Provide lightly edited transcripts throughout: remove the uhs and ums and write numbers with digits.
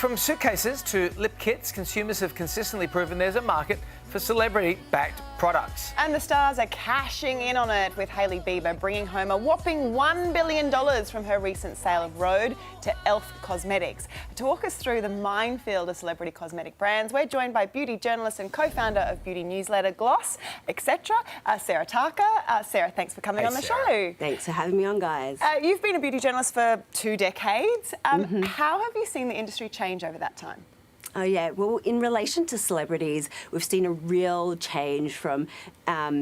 From suitcases to lip kits, consumers have consistently proven there's a market for celebrity-backed products. And the stars are cashing in on it, with Hailey Bieber bringing home a whopping $1 billion from her recent sale of Rhode to E.L.F. Cosmetics. To walk us through the minefield of celebrity cosmetic brands, we're joined by beauty journalist and co-founder of beauty newsletter Gloss, etc., Sarah Tarker. Sarah, thanks for coming on the show. Thanks for having me on, guys. You've been a beauty journalist for 2 decades. How have you seen the industry change over that time? Oh, yeah. Well, in relation to celebrities, we've seen a real change from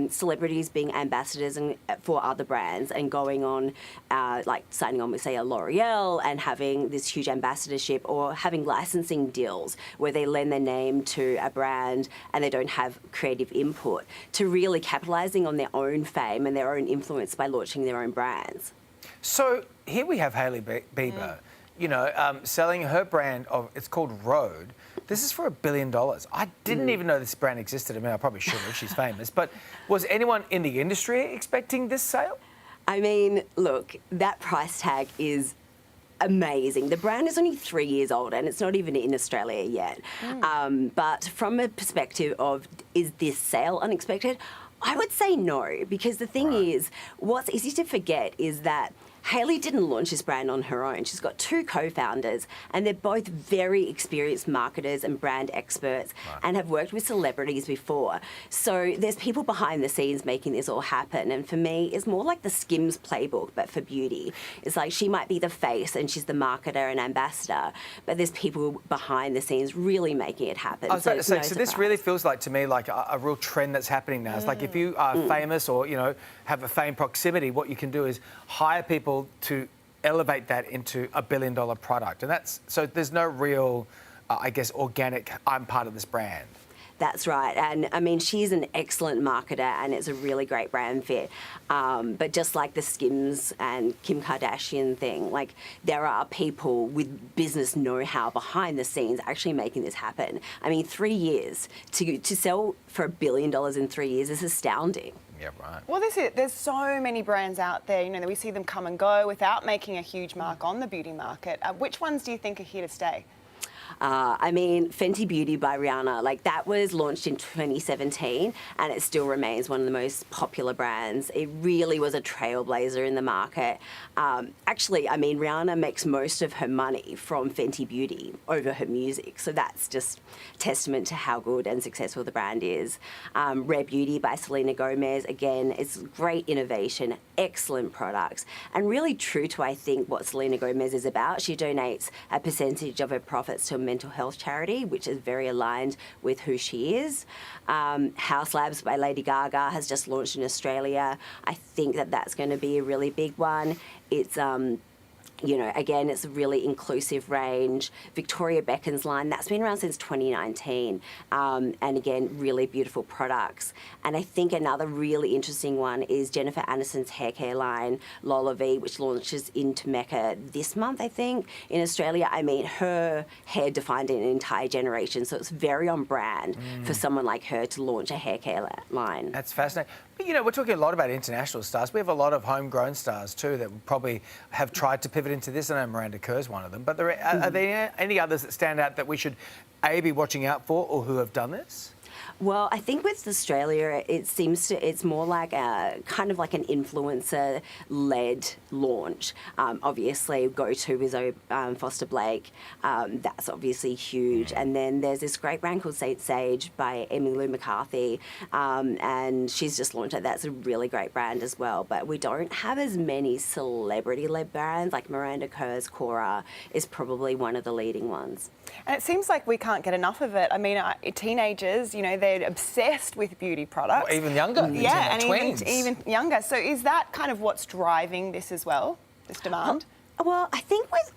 celebrities being ambassadors for other brands and going on, like signing on with, say, a L'Oreal and having this huge ambassadorship, or having licensing deals where they lend their name to a brand and they don't have creative input, to really capitalising on their own fame and their own influence by launching their own brands. So here we have Hailey Bieber, selling her brand of, it's called Rhode. This is for $1 billion. I didn't even know this brand existed. I mean, I probably should have, she's famous. But was anyone in the industry expecting this sale? I mean, look, that price tag is amazing. The brand is only 3 years old and it's not even in Australia yet. But from a perspective of, is this sale unexpected? I would say no, because the thing is, what's easy to forget is that Hailey didn't launch this brand on her own. She's got 2 co-founders, and they're both very experienced marketers and brand experts and have worked with celebrities before. So there's people behind the scenes making this all happen. And for me, it's more like the Skims playbook, but for beauty. It's like she might be the face and she's the marketer and ambassador, but there's people behind the scenes really making it happen. I was about to say, so this really feels like, to me, like a real trend that's happening now. It's like if you are famous or, have a fame proximity, what you can do is hire people to elevate that into $1 billion product. And that's, so there's no real, organic, I'm part of this brand. That's right. And I mean, she's an excellent marketer and it's a really great brand fit. But just like the Skims and Kim Kardashian thing, like there are people with business know-how behind the scenes actually making this happen. I mean, 3 years to sell for $1 billion in 3 years is astounding. Yeah, right. Well, there's so many brands out there, that we see them come and go without making a huge mark on the beauty market. Which ones do you think are here to stay? I mean, Fenty Beauty by Rihanna, like that was launched in 2017 and it still remains one of the most popular brands. It really was a trailblazer in the market. Actually, I mean, Rihanna makes most of her money from Fenty Beauty over her music. So that's just testament to how good and successful the brand is. Rare Beauty by Selena Gomez, again, it's great innovation, excellent products, and really true to, I think, what Selena Gomez is about. She donates a percentage of her profits to a mental health charity, which is very aligned with who she is. House Labs by Lady Gaga has just launched in Australia. I think that that's going to be a really big one. It's again, it's a really inclusive range. Victoria Beckham's line, that's been around since 2019. And again, really beautiful products. And I think another really interesting one is Jennifer Aniston's hair care line, Lola V, which launches into Mecca this month, I think, in Australia. I mean, her hair defined an entire generation, so it's very on brand for someone like her to launch a hair care line. That's fascinating. But, we're talking a lot about international stars. We have a lot of homegrown stars too that probably have tried to pivot into this. I know Miranda Kerr's one of them. But are there any others that stand out that we should, be watching out for, or who have done this? Well, I think with Australia, it's more like kind of like an influencer-led launch. Obviously, go-to is Foster Blake. That's obviously huge. And then there's this great brand called Saint Sage by Emmylou McCarthy, and she's just launched it. That's a really great brand as well. But we don't have as many celebrity-led brands. Like Miranda Kerr's Cora is probably one of the leading ones. And it seems like we can't get enough of it. I mean, teenagers, they're obsessed with beauty products. Or even younger. Yeah, and tweens. even younger. So is that kind of what's driving this as well, this demand? Well, I think with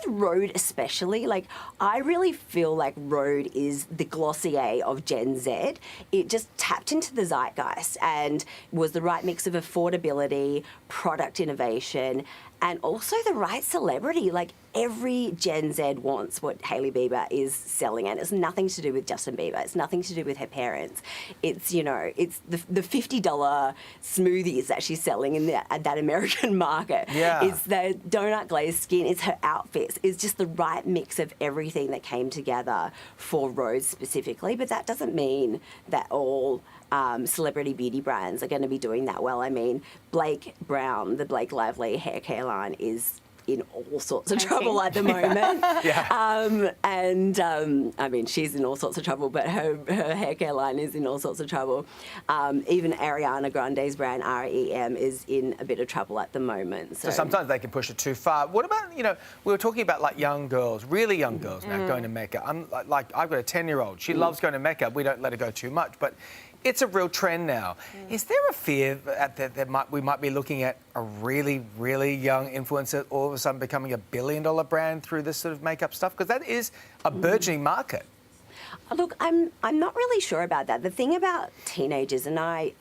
Rhode especially, like I really feel like Rhode is the Glossier of Gen Z. It just tapped into the zeitgeist and was the right mix of affordability, product innovation, and also the right celebrity. Like, every Gen Z wants what Hailey Bieber is selling, and it's nothing to do with Justin Bieber. It's nothing to do with her parents. It's, you know, it's the $50 smoothies that she's selling in that American market. Yeah. It's the donut glazed skin. It's her outfits. It's just the right mix of everything that came together for Rhode specifically. But that doesn't mean that all celebrity beauty brands are going to be doing that well. I mean, Blake Brown, the Blake Lively hair care line, is in all sorts of trouble at the moment. I mean, she's in all sorts of trouble, but her hair care line is in all sorts of trouble. Even Ariana Grande's brand, REM, is in a bit of trouble at the moment. So sometimes they can push it too far. What about, you know, we were talking about like young girls, really young girls now going to Mecca. I've got a 10-year-old. She loves going to Mecca. We don't let her go too much, but it's a real trend now. Is there a fear that we might be looking at a really, really young influencer all of a sudden becoming $1 billion brand through this sort of makeup stuff? Because that is a burgeoning market. Look, I'm not really sure about that. The thing about teenagers, and I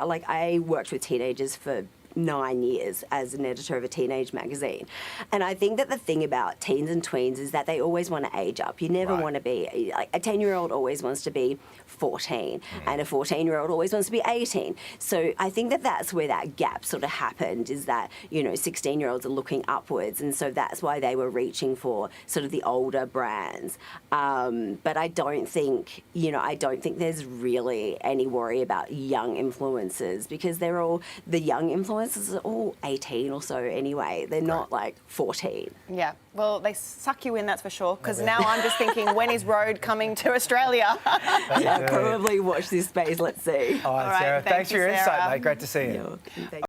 worked with teenagers for 9 years as an editor of a teenage magazine. And I think that the thing about teens and tweens is that they always want to age up. You never want to be, like, a 10-year-old always wants to be 14 and a 14-year-old always wants to be 18. So I think that that's where that gap sort of happened, is that, you know, 16-year-olds are looking upwards, and so that's why they were reaching for sort of the older brands. But I don't think there's really any worry about young influencers, because they're all, the young influencers are all 18 or so anyway. They're not like 14. Yeah, well, they suck you in, that's for sure, because now I'm just thinking, when is Rhode coming to Australia? Yeah, probably watch this space. Let's see. All right, Sarah, thanks for your insight, mate. Great to see you.